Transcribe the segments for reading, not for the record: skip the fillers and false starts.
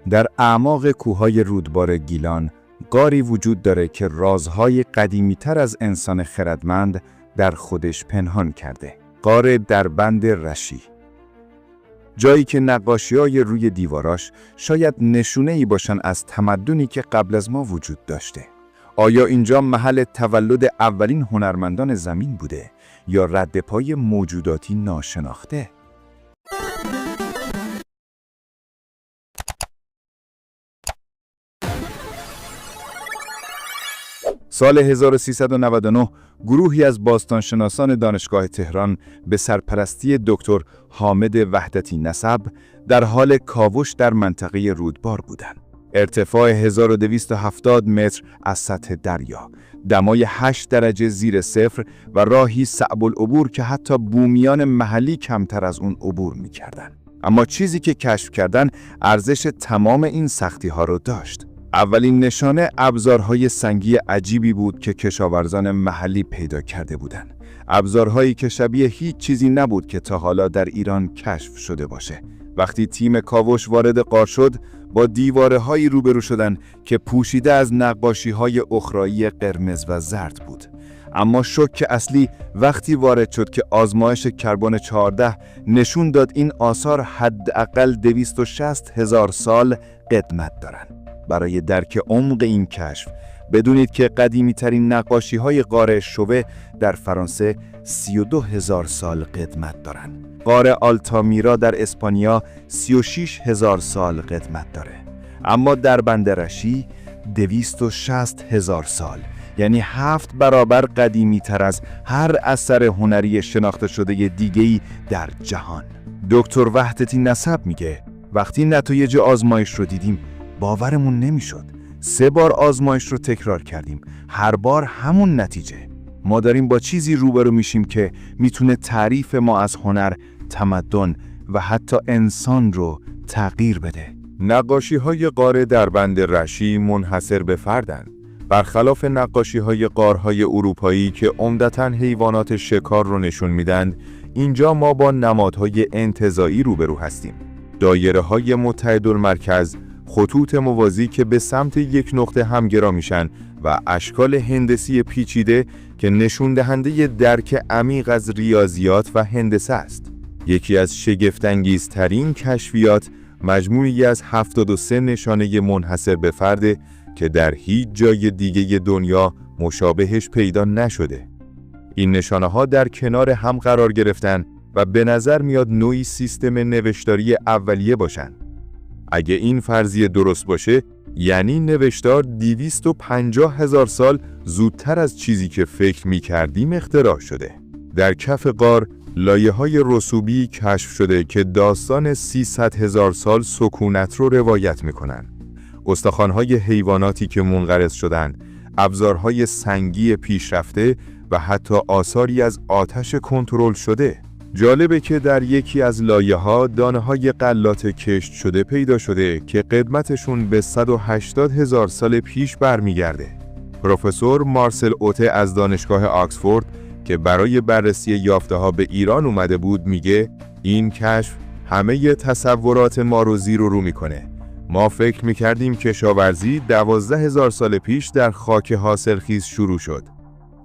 در اعماق کوههای رودبار گیلان غاری وجود داره که رازهای قدیمی‌تر از انسان خردمند در خودش پنهان کرده. غار دربند رشی. جایی که نقاشی‌های روی دیواراش شاید نشونه‌ای باشن از تمدنی که قبل از ما وجود داشته. آیا اینجا محل تولد اولین هنرمندان زمین بوده یا ردپای موجوداتی ناشناخته؟ سال 1399 گروهی از باستانشناسان دانشگاه تهران به سرپرستی دکتر حامد وحدتی نسب در حال کاوش در منطقه رودبار بودند. ارتفاع 1270 متر از سطح دریا، دمای 8 درجه زیر صفر و راهی صعب العبور که حتی بومیان محلی کمتر از اون عبور می‌کردن. اما چیزی که کشف کردن ارزش تمام این سختی‌ها رو داشت. اولین نشانه ابزارهای سنگی عجیبی بود که کشاورزان محلی پیدا کرده بودند. ابزارهایی که شبیه هیچ چیزی نبود که تا حالا در ایران کشف شده باشه. وقتی تیم کاوش وارد غار شد، با دیواره‌هایی روبرو شدند که پوشیده از نقاشی‌های اخرایی قرمز و زرد بود. اما شوک اصلی وقتی وارد شد که آزمایش کربن 14 نشون داد این آثار حداقل 260,000 سال قدمت دارند. برای درک عمق این کشف بدونید که قدیمی‌ترین نقاشی‌های غار شوه در فرانسه 32,000 سال قدمت دارند. غار آلتامیرا در اسپانیا 36,000 سال قدمت داره. اما دربند رشی 260,000 سال، یعنی 7 برابر قدیمی‌تر از هر اثر هنری شناخته شده دیگه‌ای در جهان. دکتر وحدتی نسب میگه وقتی نتایج آزمایش رو دیدیم باورمون نمیشد. 3 بار آزمایش رو تکرار کردیم، هر بار همون نتیجه. ما داریم با چیزی روبرو میشیم که میتونه تعریف ما از هنر، تمدن و حتی انسان رو تغییر بده. نقاشی‌های غار دربند رشی منحصر به فردند. برخلاف نقاشی‌های غارهای اروپایی که عمدتاً حیوانات شکار رو نشون میدن، اینجا ما با نمادهای انتزاعی روبرو هستیم. دایره‌های متحدالمرکز، خطوط موازی که به سمت یک نقطه همگرا میشن و اشکال هندسی پیچیده که نشون دهنده درک عمیق از ریاضیات و هندسه است. یکی از شگفت‌انگیزترین کشفیات مجموعی از 73 نشانه منحصر به فرد که در هیچ جای دیگه دنیا مشابهش پیدا نشده. این نشانه‌ها در کنار هم قرار گرفتن و به نظر میاد نوعی سیستم نوشتاری اولیه باشن. اگه این فرضیه درست باشه، یعنی نوشتار 250,000 سال زودتر از چیزی که فکر می‌کردیم اختراع شده. در کف غار لایه‌های رسوبی کشف شده که داستان 300,000 سال سکونت رو روایت می‌کنن. استخوان‌های حیواناتی که منقرض شدن، ابزارهای سنگی پیشرفته و حتی آثاری از آتش کنترل شده. جالبه که در یکی از لایه‌ها دانه‌های غلات کشت شده پیدا شده که قدمتشون به 180,000 سال پیش برمیگرده. پروفسور مارسل اوته از دانشگاه آکسفورد که برای بررسی یافته‌ها به ایران اومده بود میگه این کشف همه تصورات ما رو زیر و رو میکنه. ما فکر میکردیم کشاورزی 12,000 سال پیش در خاک حاصلخیز شروع شد.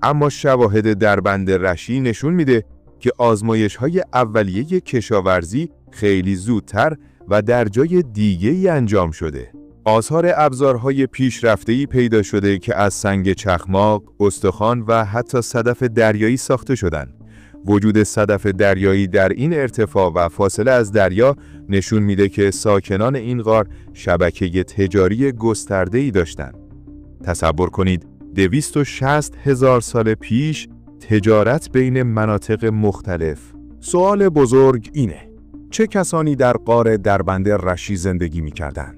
اما شواهد دربند رشی نشون میده که آزمایش‌های اولیه کشاورزی خیلی زودتر و در جای دیگه‌ای انجام شده. آثار ابزارهای پیشرفته‌ای پیدا شده که از سنگ چخماق، استخوان و حتی صدف دریایی ساخته شدند. وجود صدف دریایی در این ارتفاع و فاصله از دریا نشون میده که ساکنان این غار شبکه تجاری گسترده‌ای داشتند. تصور کنید 260,000 سال پیش تجارت بین مناطق مختلف. سوال بزرگ اینه: چه کسانی در غار دربند رشی زندگی می‌کردند؟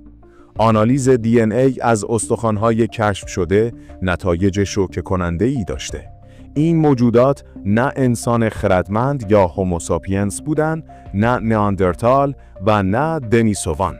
آنالیز DNA از استخوان‌های کشف شده نتایج شوکه کننده‌ای داشته. این موجودات نه انسان خردمند یا هوموساپینس بودند، نه نیاندرتال و نه دنیسووان.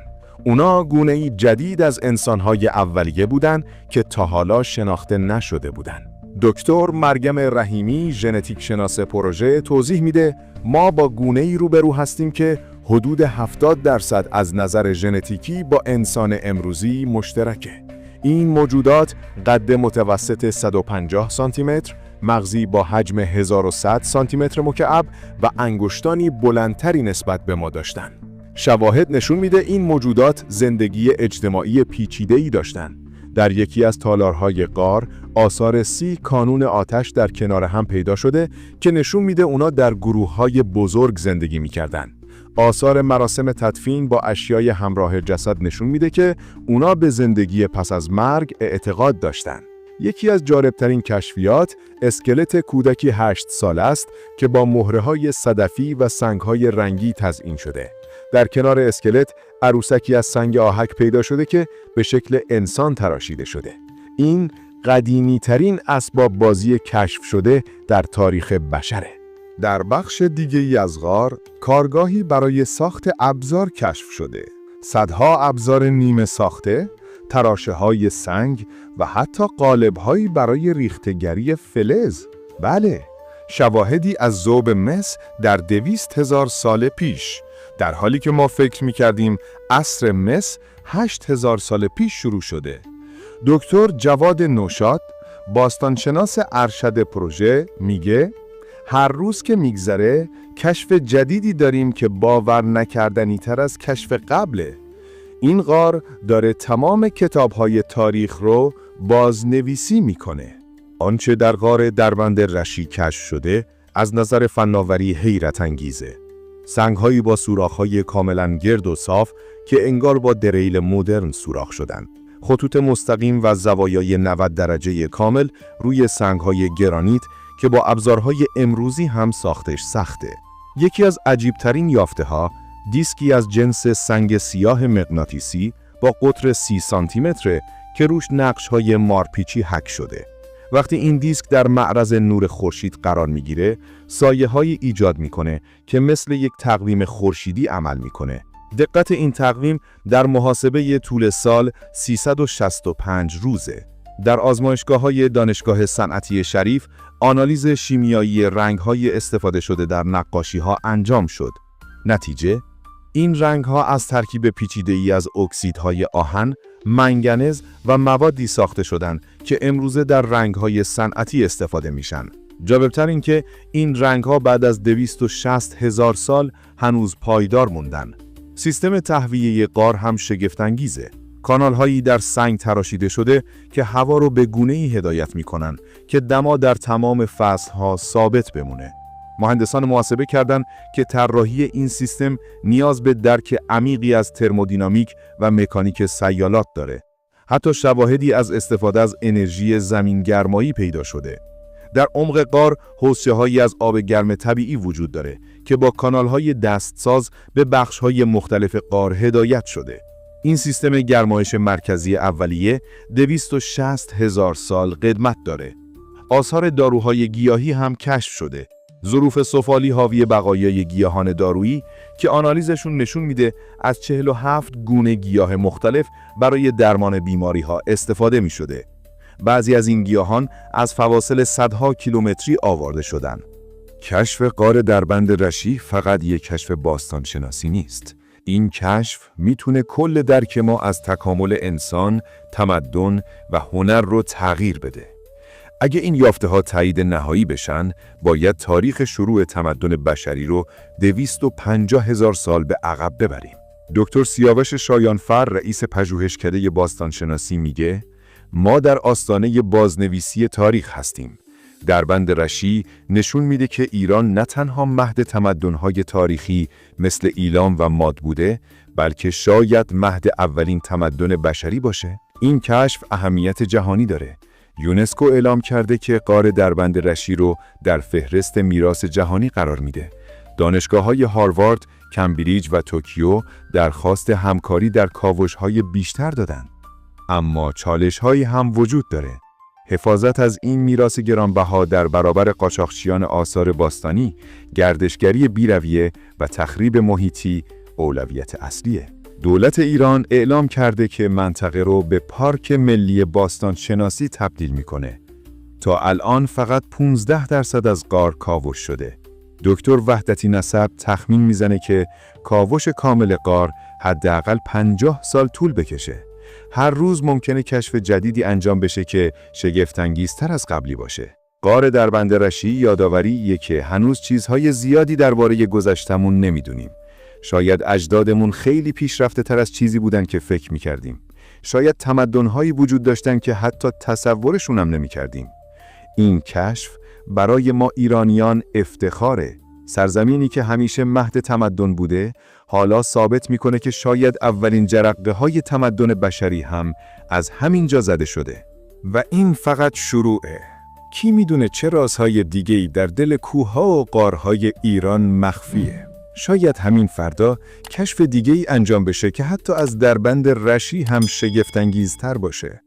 اونا گونه‌ای جدید از انسان‌های اولیه بودند که تا حالا شناخته نشده بودند. دکتر مریم رحیمی، ژنتیک شناس پروژه، توضیح میده ما با گونه‌ای روبرو هستیم که حدود 70% از نظر ژنتیکی با انسان امروزی مشترکه. این موجودات قد متوسط 150 سانتی متر، مغزی با حجم 1100 سانتی متر مکعب و انگشتانی بلندتری نسبت به ما داشتن. شواهد نشون میده این موجودات زندگی اجتماعی پیچیده‌ای داشتن. در یکی از تالارهای غار آثار 30 کانون آتش در کنار هم پیدا شده که نشون میده اونا در گروه‌های بزرگ زندگی میکردن. آثار مراسم تدفین با اشیای همراه جسد نشون میده که اونا به زندگی پس از مرگ اعتقاد داشتن. یکی از جالبترین کشفیات اسکلت کودکی 8 ساله است که با مهره‌های صدفی و سنگ‌های رنگی تزیین شده. در کنار اسکلت عروسکی از سنگ آهک پیدا شده که به شکل انسان تراشیده شده. این قدیمی‌ترین اسباب بازی کشف شده در تاریخ بشره. در بخش دیگه‌ای از غار، کارگاهی برای ساخت ابزار کشف شده. صدها ابزار نیمه ساخته، تراشه‌های سنگ و حتی قالب‌هایی برای ریختگری فلز. بله، شواهدی از ذوب مس در 200,000 سال پیش، در حالی که ما فکر می‌کردیم عصر مس 8,000 سال پیش شروع شده. دکتر جواد نوشاد، باستانشناس ارشد پروژه، میگه هر روز که میگذره کشف جدیدی داریم که باور نکردنی تر از کشف قبله. این غار داره تمام کتاب‌های تاریخ رو بازنویسی میکنه. آنچه در غار دربند رشی کشف شده از نظر فناوری حیرت انگیزه. سنگ‌هایی با سوراخ‌های کاملاً گرد و صاف که انگار با دریل مدرن سوراخ شدن. خطوط مستقیم و زوایای 90 درجه کامل روی سنگ‌های گرانیت که با ابزارهای امروزی هم ساختش سخته. یکی از عجیبترین یافته‌ها دیسکی از جنس سنگ سیاه مغناطیسی با قطر 30 سانتی متره که روش نقش‌های مارپیچی حک شده. وقتی این دیسک در معرض نور خورشید قرار میگیره، سایه‌هایی ایجاد میکنه که مثل یک تقویم خورشیدی عمل میکنه. دقت این تقویم در محاسبه طول سال 365 روزه. در آزمایشگاه‌های دانشگاه صنعتی شریف، آنالیز شیمیایی رنگ‌های استفاده شده در نقاشی‌ها انجام شد. نتیجه، این رنگ‌ها از ترکیب پیچیده‌ای از اکسیدهای آهن، منگنز و موادی ساخته شدند که امروزه در رنگ‌های صنعتی استفاده میشن. جالب‌تر این که این رنگ‌ها بعد از 260,000 سال هنوز پایدار موندن. سیستم تهویه غار هم شگفت‌انگیزه. کانال‌هایی در سنگ تراشیده شده که هوا رو به گونه‌ای هدایت می‌کنن که دما در تمام فصل‌ها ثابت بمونه. مهندسان محاسبه کردند که طراحی این سیستم نیاز به درک عمیقی از ترمودینامیک و مکانیک سیالات داره. حتی شواهدی از استفاده از انرژی زمین‌گرمایی پیدا شده. در عمق غار حوضچه‌هایی از آب گرم طبیعی وجود داره که با کانال‌های دستساز به بخش‌های مختلف غار هدایت شده. این سیستم گرمایش مرکزی اولیه 260,000 سال قدمت داره. آثار داروهای گیاهی هم کشف شده. ظروف سفالی حاوی بقایای گیاهان دارویی که آنالیزشون نشون میده از 47 گونه گیاه مختلف برای درمان بیماری‌ها استفاده می‌شده. بعضی از این گیاهان از فواصل صدها کیلومتری آورده شدن. کشف غار دربند رشی فقط یک کشف باستانشناسی نیست. این کشف میتونه کل درک ما از تکامل انسان، تمدن و هنر رو تغییر بده. اگه این یافته‌ها تایید نهایی بشن، باید تاریخ شروع تمدن بشری رو 250,000 سال به عقب ببریم. دکتر سیاوش شایانفر، رئیس پژوهشکده باستانشناسی میگه ما در آستانه بازنویسی تاریخ هستیم. دربند رشی نشون میده که ایران نه تنها مهد تمدن‌های تاریخی مثل ایلام و ماد بوده، بلکه شاید مهد اولین تمدن بشری باشه. این کشف اهمیت جهانی داره. یونسکو اعلام کرده که غار دربند رشی رو در فهرست میراث جهانی قرار میده. دانشگاه‌های هاروارد، کمبریج و توکیو درخواست همکاری در کاوش‌های بیشتر دادن. اما چالش‌هایی هم وجود داره. حفاظت از این میراث گرانبها در برابر قاچاقچیان آثار باستانی، گردشگری بی‌رویه و تخریب محیطی اولویت اصلیه. دولت ایران اعلام کرده که منطقه رو به پارک ملی باستان شناسی تبدیل میکنه. تا الان فقط 15% از غار کاوش شده. دکتر وحدتی نسب تخمین میزنه که کاوش کامل غار حداقل 50 سال طول بکشه. هر روز ممکنه کشف جدیدی انجام بشه که شگفت‌انگیزتر از قبلی باشه. غار دربند رشی یادآوریه که هنوز چیزهای زیادی درباره گذشتمون نمیدونیم. شاید اجدادمون خیلی پیشرفته تر از چیزی بودن که فکر میکردیم. شاید تمدن‌هایی وجود داشتن که حتی تصورشون هم نمیکردیم. این کشف برای ما ایرانیان افتخاره. سرزمینی که همیشه مهد تمدن بوده، حالا ثابت میکنه که شاید اولین جرقه‌های تمدن بشری هم از همین جا زده شده. و این فقط شروعه. کی میدونه چه رازهای دیگه‌ای در دل کوه‌ها و غارهای ایران مخفیه؟ شاید همین فردا کشف دیگه‌ای انجام بشه که حتی از دربند رشی هم شگفت‌انگیزتر باشه.